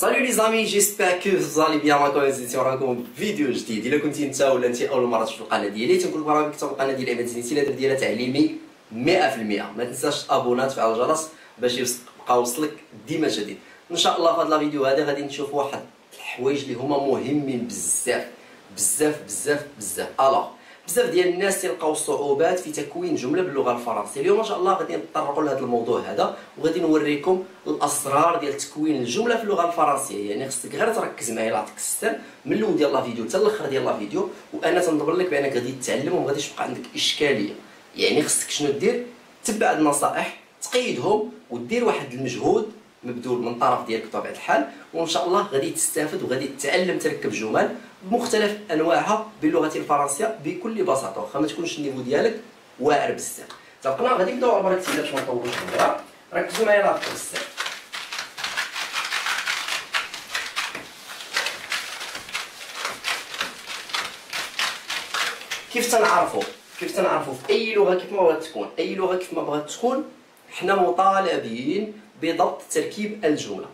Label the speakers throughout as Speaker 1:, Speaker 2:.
Speaker 1: Salut les amis, j'espère que vous allez bien. معكم زينتي وراكم فيديو جديد. الا كنتي انت ولا انت اول مره تشوف القناه ديالي تنقول لك مرحبا بك في القناه ديالي عماد زينتي. الهدف ديالها تعليمي 100%. ما تنساش تابونا تفعل الجرس باش يبقى يوصلك ديما جديد. ان شاء الله في هذا الفيديو هذا غادي نشوف واحد الحوايج اللي هما مهمين بزاف بزاف بزاف بزاف. بزاف ديال الناس تلقاو صعوبات في تكوين جمله باللغه الفرنسيه. اليوم ان شاء الله غادي نتطرقوا لهذا الموضوع هذا وغادي نوريكم الاسرار ديال تكوين الجمله في اللغه الفرنسيه. يعني خصك غير تركز معايا لا تكستر من الاول ديال الفيديو حتى الاخر ديال الفيديو، وانا تنضمن لك بانك غادي تتعلم وما غاديش يبقى عندك اشكاليه. يعني خصك شنو دير؟ تبع هاد النصائح، تقيدهم ودير واحد المجهود مبذول من طرف ديالك بطبيعه الحال، وان شاء الله غادي تستافد وغادي تتعلم تركب جمل بمختلف انواعها باللغه الفرنسيه بكل بساطه، واخا ما تكونش النيفو ديالك واعر بزاف. اتفقنا؟ غادي نبداو على بركه الله باش ما نطولوش الموضوع. ركزوا معايا لا بزاف. كيف تنعرفوا في اي لغه كيف ما بغات تكون، اي لغه كيف ما بغات تكون، حنا مطالبين بضبط تركيب الجمله.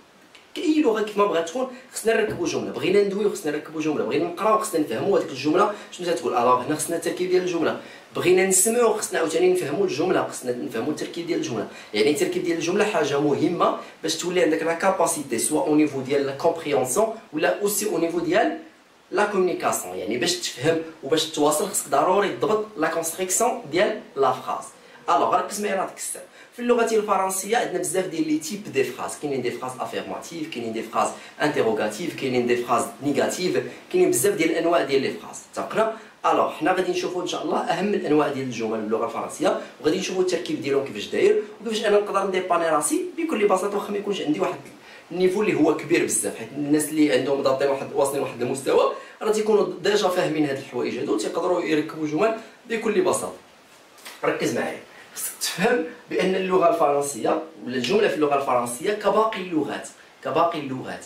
Speaker 1: كاي لغه كيف ما بغات تكون خصنا نركبوا جمله، بغينا ندويو خصنا نركبوا جمله، بغينا نقراو خصنا نفهموا هذيك الجمله شنو تتقول. هنا خصنا التركيب ديال الجمله، بغينا نسمعوا خصنا عاوتاني نفهموا الجمله، خصنا نفهموا التركيب ديال الجمله. يعني التركيب ديال الجمله حاجه مهمه باش تولي عندك لا كاباسيتي سواء او نيفو ديال لا كومبريونسيون ولا اوسي او نيفو ديال لا كومونيكاسيون. يعني باش تفهم وباش تواصل خصك ضروري تضبط لا كونستركسيون ديال لا فراز. ركز معايا لا تكستر. في اللغه الفرنسيه عندنا بزاف ديال لي تيب دي فراز. كاينين دي فراز افيرماتيف، كاينين دي فراز انتيروغاتيف، كاينين دي فراز نيجاتيف، كاينين بزاف ديال الانواع ديال لي فراز. اتفقنا؟ حنا غادي نشوفوا ان شاء الله اهم الانواع ديال الجمل باللغه الفرنسيه، وغادي نشوفوا التركيب ديالهم كيفاش داير وكيفاش انا نقدر نديباني راسي بكل بساطه، واخا ما يكونش عندي واحد النيفو اللي هو كبير بزاف. حيت الناس اللي عندهم ضابطين واصلين واحد المستوى راه تيكونوا ديجا فاهمين هاد الحوايج هادو، تيقدروا يركبوا جمل بكل بساطه. ركز معايا، خصك تفهم بان اللغه الفرنسيه ولا الجمله في اللغه الفرنسيه كباقي اللغات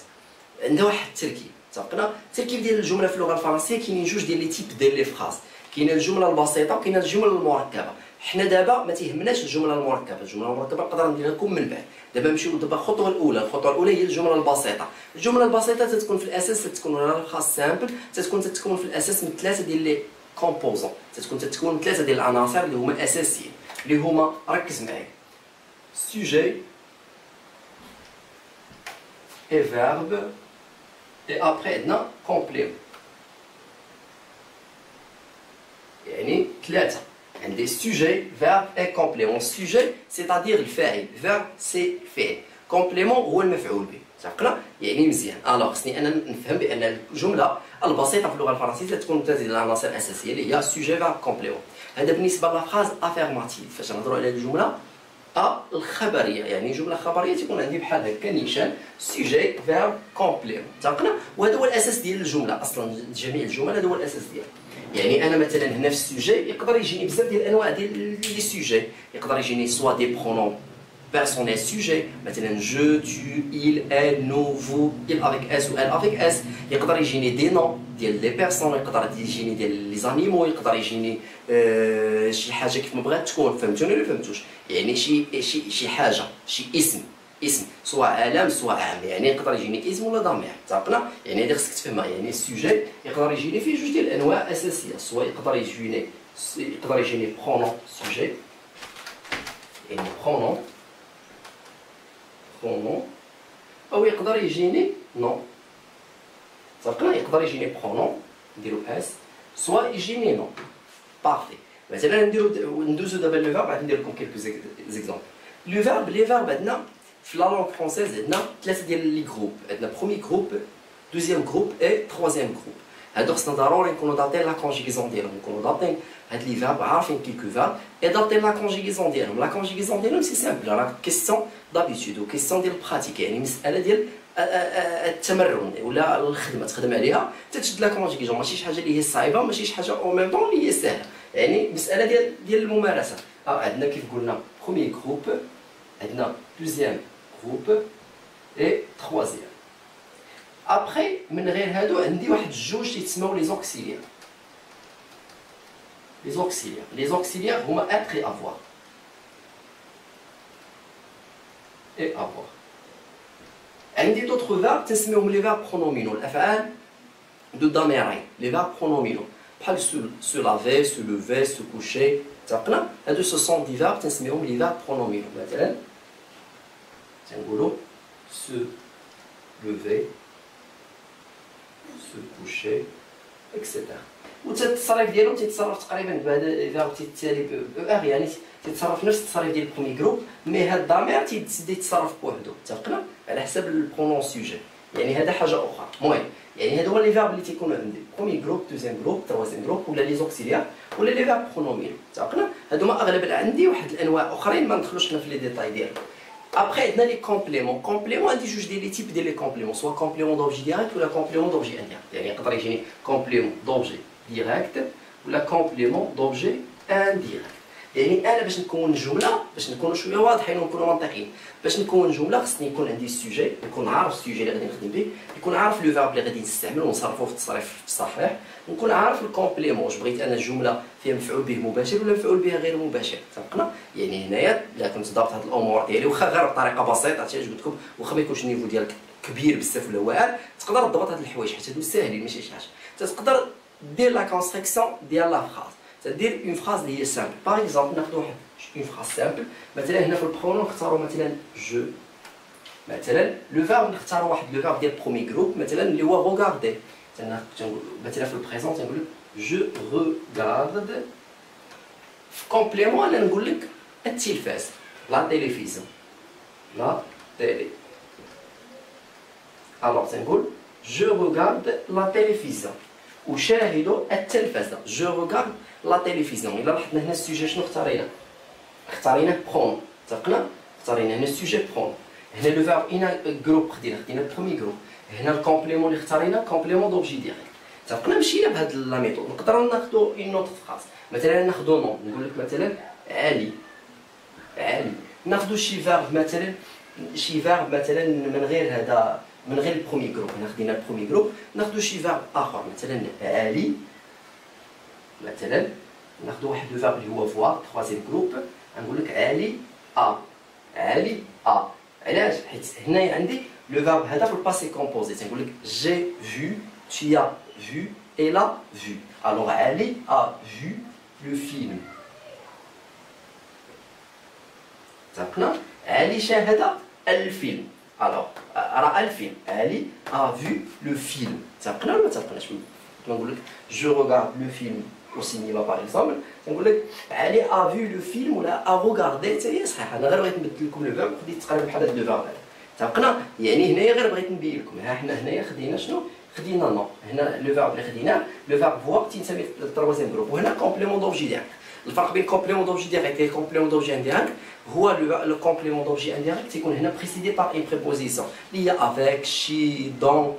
Speaker 1: عندها واحد التركيب. اتفقنا؟ التركيب ديال الجمله في اللغه الفرنسيه كاينين جوج ديال لي تيب ديال لي فراز. كاينه الجمله البسيطه وكاينه الجمله المركبه. حنا دابا ما تيهمناش الجمله المركبه، الجمله المركبه نقدر نديرها لكم من بعد. دابا نمشيو دابا الخطوه الاولى هي الجمله البسيطه. الجمله البسيطه تتكون في الاساس تتكون ولا الخاص سامبل تتكون في الاساس من ثلاثه ديال لي كومبوزون، تتكون من ثلاثه ديال العناصر اللي هما اساسيين، اللي هما ركز معايا sujet et verbe et après عندنا complément. يعني ثلاثة، عندي sujet verbe et complément. sujet c'est-à-dire الفاعل، verbe c'est فعل، complément هو المفعول به. اتفقنا؟ يعني مزيان. خصني انا نفهم بان الجمله البسيطه في اللغه الفرنسيه تكون ثلاثه ديال العناصر الاساسيه اللي هي sujet verbe complément. هذا بالنسبه لافراز افيرماتيف. فاش نهضروا على الجمله الخبريه، يعني جمله خبريه تكون عندي بحال هكا نيشان سوجي فيرب كومبليمون. اتفقنا؟ وهذا هو الاساس ديال الجمله اصلا، جميع الجمل هذا هو الاساس ديالها. يعني انا مثلا هنا في السوجي يقدر يجيني بزاف ديال الانواع ديال لي سوجي. يقدر يجيني سوا دي برونون personnel sujet مثلا je, tu, il, elle, nous, vous, il avec s ou elle avec s. يقدر يجيني دي نون ديال لي بيرسون، يقدر يجيني ديال لي زانيمو، يقدر يجيني شي حاجه كيف ما بغات تكون. فهمتوني ولا فهمتوش؟ يعني شي حاجه، شي اسم سواء علم سواء عام، يعني يقدر يجيني اسم ولا ضمير. اتفقنا؟ يعني هذه خصك تفهمها. يعني السوجي يقدر يجيني فيه جوج ديال الانواع اساسيه، سواء يقدر يجيني برونون سوجي، يعني برونون او يقدر يجيني نون. اتفقنا؟ يقدر يجيني برونون نديرو اس، سواء يجيني نون. بارفي. مثلا ندوزو دابا لو فيرب، غادي ندير لكم كيلكو زيكزامبل. لو فيرب، لي فيرب عندنا في لا لونغ فرونسيز عندنا ثلاثه ديال لي جروب. عندنا بروميي جروب، دوزيام جروب اي تروازيام جروب. هادو خصنا ضروري نكونو داطين لا كونجيغيزون ديالهم، نكونو داطين هاد لي فيرب، عارفين كيلكو فيرب اي داطين لا كونجيغيزون ديالهم. لا كونجيغيزون ديالهم سي سامبل، راه كيستيون دابيتود و كيستيون ديال البراتيك، يعني مساله ديال التمرن ولا الخدمه تخدم عليها تتشد لا كونجيغيزون. ماشي شي حاجه اللي هي صعيبه، ماشي شي حاجه او ميم طون اللي هي سهله، يعني مساله ديال الممارسه. عندنا كيف قلنا بروميي جروب، عندنا دوزيام جروب اي تروازيام. ابخي من غير هادو عندي واحد الجوج تيتسماو لي زوكسيليير. لي زوكسيليير هما اتر اي افوار. et avoir. عندي دوطخ فيرب تنسميهم لي فيرب برونومينو، الافعال دو ضميرين، لي فيرب برونومينو بحال سو لافي، سو لوفي، سو كوشي. اتفقنا؟ هادو سو سون دي فيرب تنسميهم لي فيرب برونومينو. مثلا تنقولو سو لوفي، سو كوشي اكسيتيرا. والتصريف ديالو تيتصرف تقريبا بهذا الفيرب تيتسالي ب ار، يعني تيتصرف نفس التصريف ديال البرومي جروب، مي هاد الضمير تيديد يتصرف بوحدو. اتفقنا؟ على حسب البرونون سوجي، يعني هذا حاجه اخرى. المهم يعني هادو هما لي فيرب اللي تيكونوا عندي برومي جروب، دوزيام جروب، تروازيام جروب، ولا لي زوكسيليار، ولا لي فيرب برونومينو. اتفقنا؟ هادو هما اغلب عندي، واحد الانواع اخرين ما ندخلوش حنا في لي ديتاي ديالهم. ابخي عندنا لي كومبليمون. كومبليمون عندي جوج ديال لي تيب ديال لي كومبليمون، سوا كومبليمون دوبجي ديريكت ولا كومبليمون دوبجي انديريكت. يعني يقدر يجيني كومبليمون دوبجي ديريكت ولا كومبليمون دوبجي انديريكت. يعني انا باش نكون جمله، باش نكونوا شويه واضحين ونكونوا منطقيين، باش نكون جمله خصني يكون عندي السوجي، نكون عارف السوجي اللي غادي نخدم به، نكون عارف لو فيرب اللي غادي نستعملو ونصرفو في التصريف الصحيح، نكون عارف الكومبليمون، واش بغيت انا الجمله فيها مفعول به مباشر ولا مفعول به غير مباشر. اتفقنا؟ يعني هنايا الا كنت ضابط هاد الامور ديالي، واخا غير بطريقه بسيطه تعجبتكم، واخا ما يكونش النيفو ديالك كبير بزاف ولا واعر، تقدر تضبط هاد الحوايج حيت هادو ساهلين ماشي شي حاجه. تقدر دير لا كونستركسيون ديال لا فراز، تدير اون فراز اللي هي سامبل. باغ اكزومبل ناخذ واحد اون فراز سامبل، مثلا هنا في البرونون نختاروا مثلا جو. مثلا لو فيرب نختاروا واحد لو فيرب ديال برومي جروب، مثلا اللي هو روغاردي. مثلا في البريزون تنقول لك جو روغارد. في كومبليمون انا نقول لك التلفاز، لا تيليفزيون، لا تيلي. الوغ تنقول جو روغارد لا تيليفزيون، أشاهد التلفزة. جو روغارد لا تيليفزيون. إلا لاحظنا هنا السوجي شنو اختارينا؟ اختارينا برون. اتفقنا؟ اختارينا هنا السوجي برون. هنا لو فيرب إنا جروب خدينا برومي جروب. هنا الكومبليمون اللي اختارينا كومبليمون دوبجي ديريكت. اتفقنا؟ مشينا بهاد لا ميثود. نقدروا ناخدو اون نوت فراز، مثلا ناخدو نون، نقول لك مثلا علي. علي. ناخدو شي فيرب مثلا، شي فيرب مثلا من غير هذا، من غير البرومي جروب. هنا خدينا البرومي جروب، ناخدو شي فيرب اخر، مثلا علي. مثلا ناخدو واحد لو فيرب اللي هو فوا، تخوازيام جروب، نقول لك علي ا. علي ا. علاش؟ حيت هنايا عندي لو فيرب هذا في الباسي كومبوزي، تنقول لك جي فو، tu as vu, elle a vu. Alors Ali a vu le film. اتفقنا؟ علي شاهد الفيلم. الوغ رأى الفيلم. علي a vu le film. اتفقنا ولا ما اتفقناش؟ نقول لك جو روغارد لو فيلم au cinéma باغ اكزومبل، تنقول لك علي a vu le film ولا a regardé، حتى هي صحيحه. انا غير بغيت نبدل لكم لو فيرب، خديت تقريبا بحال هاد لو فيرب هذا. اتفقنا؟ يعني هنايا غير بغيت نبين لكم، ها حنا هنايا خدينا شنو؟ خدينا نو. هنا لو فيرب اللي خديناه لو فيرب فوا تينتمي للتروازيام جروب، وهنا كومبليمون دوبجي ديريكت. الفرق بين كومبليمون دوبجي ديريكت و كومبليمون دوبجي انديريكت هو لو كومبليمون دوبجي انديريكت تيكون هنا بريسيدي بار اون بريبوزيسيون اللي هي افيك، شي، دون،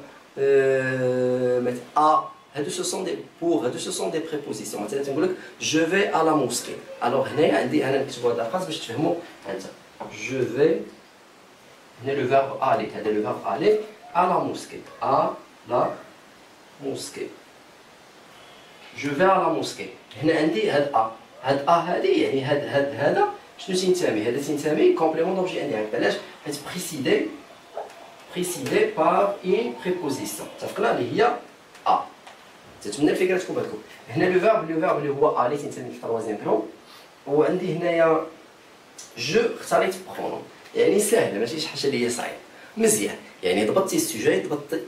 Speaker 1: ا. هادو سو سون دي بور، هادو سو سون دي بريبوزيسيون. مثلا تنقول لك جو في ا لا موسكي. الوغ هنايا عندي انا نكتبوا هاد الفراز باش تفهموا انت. جو في، هنا لو فيرب الي، هذا لو فيرب الي ا لا موسكي. ا لا موسكي. جو في ا لا موسكي. هنا عندي هاد ا، هاد ا هادي يعني هذا شنو تينتمي؟ هذا تينتمي كومبليمون دوبجي انديريكت. علاش؟ حيت بريسيدي بار اون بريبوزيسيون. اتفقنا؟ اللي هي ا. تتمنى الفكره تكون بهادكم. هنا لو فيرب اللي هو الي تينتمي في التروازيام جروب، وعندي هنايا جو اختاريت برونون، يعني ساهله ماشي شي حاجه اللي هي صعيبه. مزيان، يعني ضبطتي السوجي،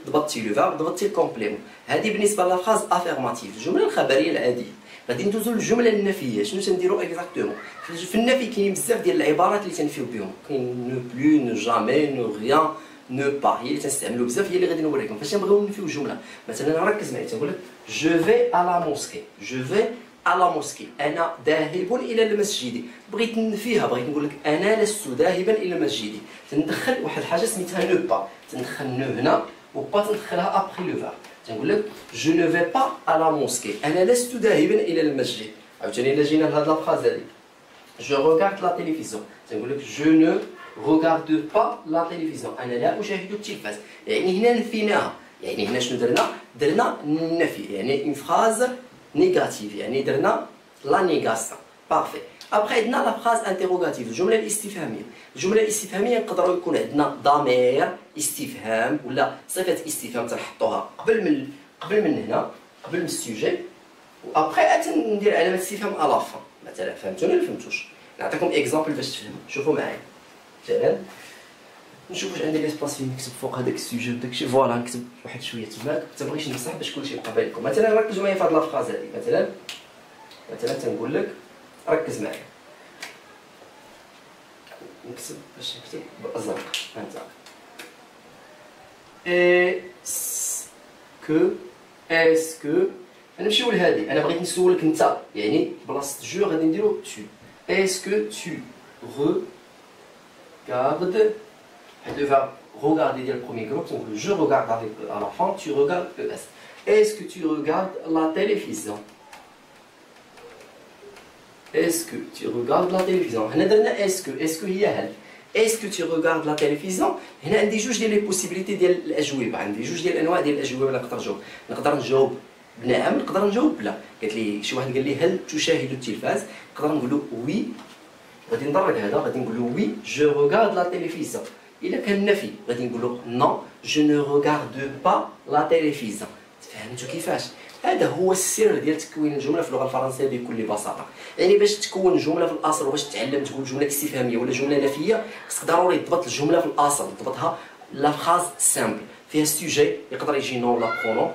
Speaker 1: ضبطتي لو فيرب، ضبطتي الكومبليمون. هذه بالنسبه لافراز افيرماتيف، الجمله الخبريه العاديه. غادي ندوزو للجمله النفيه. شنو تنديرو اكزاكتومون؟ في النفي كاينين بزاف ديال العبارات اللي تنفيو بهم، كاين نو بلو، نو جامي، نو غيان، نو با، هي اللي تنستعملو بزاف، هي اللي غادي نوريكم فاش نبغيو ننفيو جمله. مثلا ركز معايا، تنقول لك جو في ا لا موسكي. جو في ا لا موسكي، انا ذاهب الى المسجد. بغيت ننفيها، بغيت نقول لك انا لست ذاهبا الى المسجد، تندخل واحد الحاجه سميتها نو با، تندخل نو هنا وبا تندخلها ابخي لو فيرب. تنقول لك جو نو في با ا لا موسكي، انا لست ذاهبا الى المسجد. عاوتاني الا جينا لهاد لافراز هادي، جو روغارد لا تيليفزيون، تنقول لك جو نو روغارد با لا تيليفزيون، انا لا اشاهد التلفاز. يعني هنا نفيناها، يعني هنا شنو درنا النفي، يعني اون فراز نيجاتيف، يعني درنا لا نيغاسيون. بارفي. ابخي عندنا لا فراز انتيروغاتيف، الجمله الاستفهاميه. الجمله الاستفهاميه نقدروا يكون عندنا ضمير استفهام ولا صفه استفهام تنحطوها قبل من هنا، قبل من السوجي، وابخي ندير علامه استفهام الافا مثلا. فهمتوني ولا فهمتوش؟ نعطيكم اكزامبل باش تفهموا. شوفوا معايا مثلا، نشوف واش عندي ليسباس فين نكتب فوق هذاك السوجي وداكشي. فوالا نكتب واحد شويه تماك، متبغيش نمسح باش كلشي يبقى باين لكم. مثلا ركزوا معايا في هاد لافراز هادي. مثلا تنقول لك ركز معايا، نكتب باش نكتب بالازرق. هانتا اسكو غنمشيو لهادي. انا بغيت نسولك انت، يعني بلاصه جو غادي نديرو تو. اسكو تو regardes le verbe regarder ديال البروميي جروب، تنقولو je regarde avec à la fin, tu regardes ES. Est-ce que tu regardes la télévision? Est-ce que tu regardes la télévision؟ هنا درنا اسكو هي هل. Est-ce que tu regardes la télévision؟ هنا عندي جوج ديال لي بوسيبيليتي ديال الاجوبه، عندي جوج ديال الانواع ديال الاجوبه اللي نقدر نجاوب. نقدر نجاوب بنعم، نقدر نجاوب بلا. قالت لي شي واحد قال لي هل تشاهد التلفاز؟ نقدر نقول له وي. غادي ندرك هذا، غادي نقول له وي جو regarde la télévision. الا كان نفي غادي نقول له نو جو نو regarde pas la télévision. فهمتوا كيفاش؟ هذا هو السر ديال تكوين الجمله في اللغه الفرنسيه بكل بساطه. يعني باش تكون جمله في الاصل وباش تتعلم تقول جمله استفهاميه ولا جمله نفيه، خصك ضروري تضبط الجمله في الاصل، تضبطها لا فراز سامبل فيها السوجي، يقدر يجي نون ولا برونون،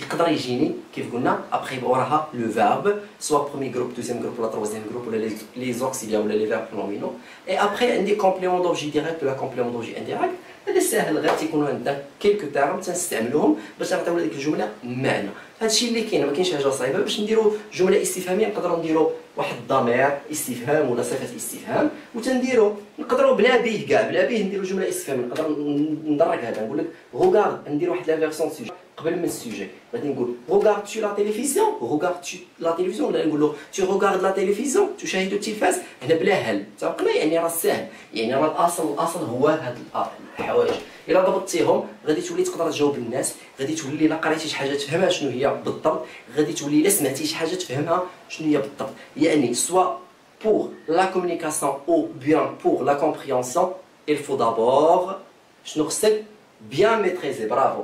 Speaker 1: يقدر يجيني كيف قلنا ابخي وراها لو فيرب سوا برومي جروب دوزيام جروب ولا تروازيام جروب ولا لي زوكسيليا ولا لي فيرب نومينو. اي ابخي عندي كومبليمون دوبجي ديريكت ولا كومبليمون دوبجي انديريكت. هذا ساهل، غير تيكونوا عندنا كيلكو تيرم تنستعملوهم باش نعطيو لهاديك الجمله معنى. هادشي اللي كاين، ما كاينش حاجه صعيبه. باش نديروا جمله استفهاميه نقدروا نديروا واحد الضمير استفهام ولا صفه استفهام وتنديروا، نقدروا بلا به كاع، بلا به نديروا جمله استفهاميه. نقدر ندرك هذا، نقول لك غوغارد، ندير واحد لافيرسيون سوجي قبل من السوجي. غادي نقول غوغارد تو لا تيليفزيون، غوغارد تو لا تيليفزيون، ولا نقول له تو غوغارد لا تيليفزيون، تشاهد التلفاز. هنا بلا هل اتفقنا، يعني راه ساهل، يعني راه الاصل هو هاد الحوايج. الا ضبطتيهم غادي تولي تقدر تجاوب الناس، غادي تولي الا قريتي شي حاجه تفهمها شنو هي بالضبط، غادي تولي الا سمعتي شي حاجه تفهمها شنو هي بالضبط. يعني سوا pour la communication ou bien pour la compréhension il faut d'abord شنو خصك bien maîtriser. برافو.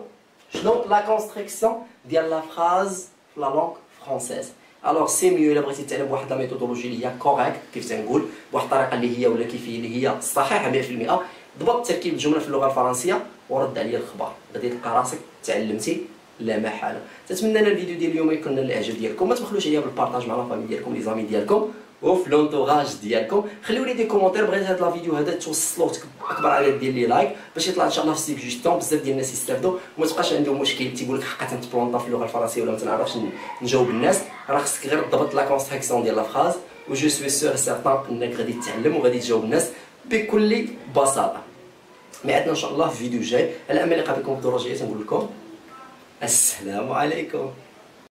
Speaker 1: شنو لا كونستركسيون ديال لا فراز في لا لونغ فرونسيز. الوغ سي ميو الا بغيتي تعلم بواحد لا ميثودولوجي اللي هي كوريكت كيف تنقول، بواحد الطريقه اللي هي ولا كيفيه اللي هي صحيحه 100%، ضبط تركيب الجمله في اللغه الفرنسيه ورد عليا الخبر، غادي تلقى راسك تعلمتي لا محاله. تتمنى ان الفيديو ديال اليوم يكون نال الاعجاب ديالكم، ما تبخلوش عليا بالبارطاج مع لا فامي ديالكم لي زامي ديالكم وفي لونطوراج ديالكم. خليو لي دي كومونتير بغيت هاد لا فيديو هذا توصلوا اكبر عدد ديال لي لايك باش يطلع ان شاء الله في سيجيستيون بزاف ديال الناس يستافدوا وما تبقاش عندهم مشكل تيقول لك حقا تنتبلونطا في اللغه الفرنسيه ولا ما تنعرفش نجاوب الناس. راه خصك غير تضبط لا كونستركسيون ديال لا فراز و جو سوي سور سيرتان انك غادي تتعلم وغادي تجاوب الناس بكل بساطه. ميعادنا ان شاء الله في فيديو جاي. على امل اللقاء بكم في الدروجيه تنقول لكم السلام عليكم.